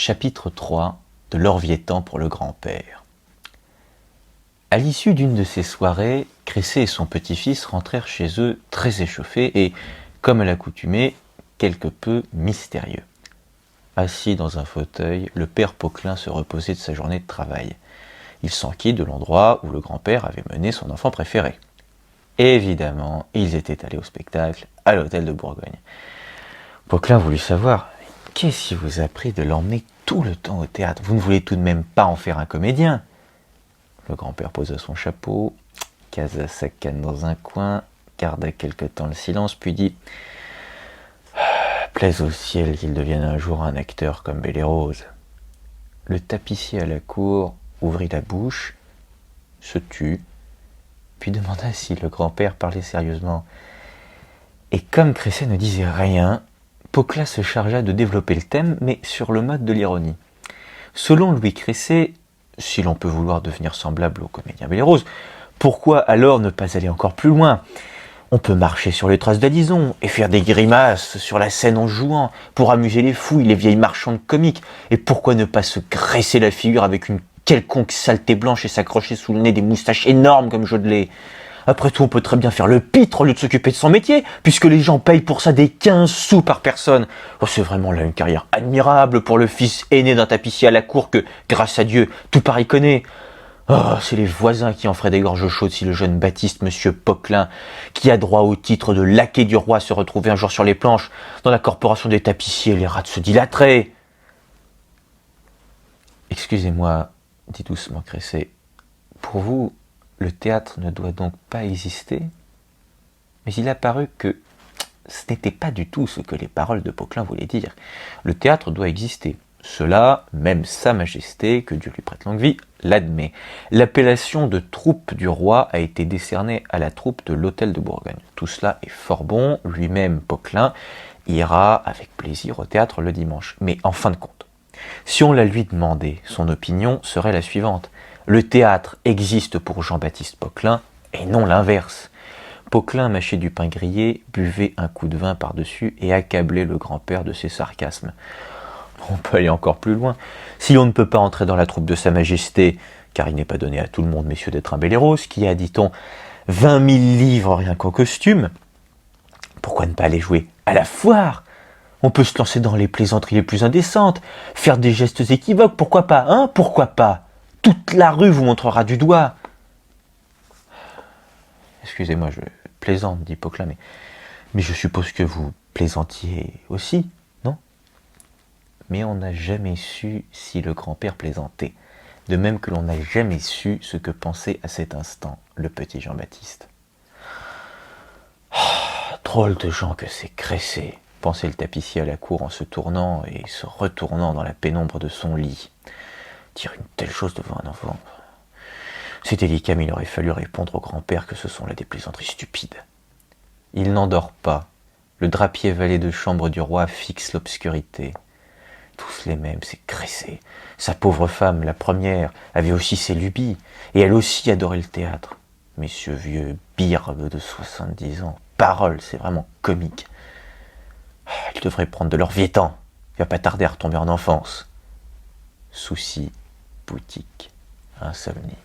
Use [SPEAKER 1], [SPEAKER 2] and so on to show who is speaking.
[SPEAKER 1] Chapitre 3 de l'Orviétan pour le grand-père. À l'issue d'une de ces soirées, Cressé et son petit-fils rentrèrent chez eux très échauffés et, comme à l'accoutumée, quelque peu mystérieux. Assis dans un fauteuil, le père Poquelin se reposait de sa journée de travail. Il s'enquit de l'endroit où le grand-père avait mené son enfant préféré. Évidemment, ils étaient allés au spectacle, à l'hôtel de Bourgogne. Poquelin voulut savoir « Qu'est-ce qui vous a pris de l'emmener tout le temps au théâtre? Vous ne voulez tout de même pas en faire un comédien ?» Le grand-père posa son chapeau, casa sa canne dans un coin, garda quelque temps le silence, puis dit « Plaise au ciel qu'il devienne un jour un acteur comme Belle et Rose. » Le tapissier à la cour ouvrit la bouche, se tut, puis demanda si le grand-père parlait sérieusement. Et comme Cressé ne disait rien, Poquelin se chargea de développer le thème, mais sur le mode de l'ironie. Selon Louis Cressé, si l'on peut vouloir devenir semblable au comédien Belle et Rose, pourquoi alors ne pas aller encore plus loin? On peut marcher sur les traces d'Alison et faire des grimaces sur la scène en jouant, pour amuser les fouilles, les vieilles marchandes comiques, et pourquoi ne pas se graisser la figure avec une quelconque saleté blanche et s'accrocher sous le nez des moustaches énormes comme Jodelet? Après tout, on peut très bien faire le pitre au lieu de s'occuper de son métier, puisque les gens payent pour ça des 15 sous par personne. Oh, c'est vraiment là une carrière admirable pour le fils aîné d'un tapissier à la cour que, grâce à Dieu, tout Paris connaît. Oh, c'est les voisins qui en feraient des gorges chaudes si le jeune Baptiste, monsieur Poquelin, qui a droit au titre de laquais du roi, se retrouvait un jour sur les planches, dans la corporation des tapissiers, les rats se dilateraient. Excusez-moi, dit doucement Cressé, pour vous, le théâtre ne doit donc pas exister? Mais il apparut que ce n'était pas du tout ce que les paroles de Poquelin voulaient dire. Le théâtre doit exister. Cela, même Sa Majesté, que Dieu lui prête longue vie, l'admet. L'appellation de troupe du roi a été décernée à la troupe de l'hôtel de Bourgogne. Tout cela est fort bon, lui-même Poquelin ira avec plaisir au théâtre le dimanche. Mais en fin de compte, si on la lui demandait, son opinion serait la suivante. Le théâtre existe pour Jean-Baptiste Poquelin et non l'inverse. Poquelin mâchait du pain grillé, buvait un coup de vin par-dessus et accablait le grand-père de ses sarcasmes. On peut aller encore plus loin. Si on ne peut pas entrer dans la troupe de Sa Majesté, car il n'est pas donné à tout le monde, messieurs, d'être un Belle et Rose, qui a, dit-on, 20 000 livres rien qu'en costume, pourquoi ne pas aller jouer à la foire? On peut se lancer dans les plaisanteries les plus indécentes, faire des gestes équivoques, pourquoi pas, hein? Pourquoi pas? Toute la rue vous montrera du doigt. Excusez-moi, je plaisante, dit Poquelin, mais je suppose que vous plaisantiez aussi, non? Mais on n'a jamais su si le grand-père plaisantait, de même que l'on n'a jamais su ce que pensait à cet instant le petit Jean-Baptiste. Drôle de gens que c'est Cressé, pensait le tapissier à la cour en se tournant et se retournant dans la pénombre de son lit. Dire une telle chose devant un enfant, c'est délicat, mais il aurait fallu répondre au grand-père que ce sont là des plaisanteries stupides. Il n'endort pas. Le drapier valet de chambre du roi fixe l'obscurité. Tous les mêmes, c'est Cressé. Sa pauvre femme, la première, avait aussi ses lubies, et elle aussi adorait le théâtre. Messieurs vieux birgues de 70 ans, parole, c'est vraiment comique. Il devrait prendre de l'Orviétan. Il va pas tarder à retomber en enfance. Soucis, boutique, insomnie.